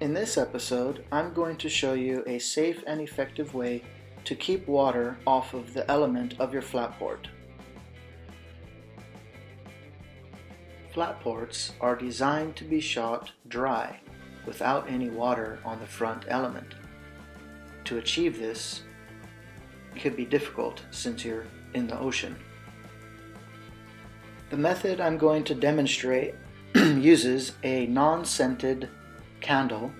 In this episode, I'm going to show you a safe and effective way to keep water off of the element of your flatboard. Flatboards are designed to be shot dry, without any water on the front element. To achieve this, it could be difficult since you're in the ocean. The method I'm going to demonstrate uses a non-scented candle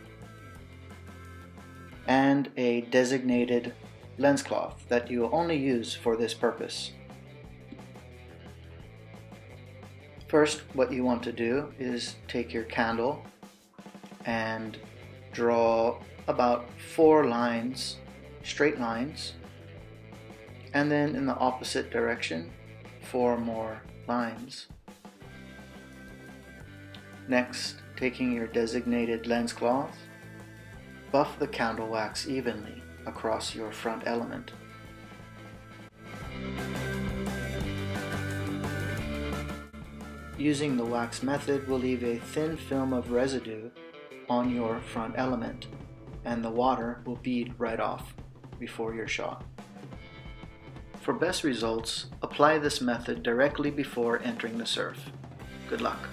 and a designated lens cloth that you will only use for this purpose. First, what you want to do is take your candle and draw about 4 lines, straight lines, and then in the opposite direction 4 more lines. Next, taking your designated lens cloth, buff the candle wax evenly across your front element. Using the wax method will leave a thin film of residue on your front element, and the water will bead right off before your shot. For best results, apply this method directly before entering the surf. Good luck.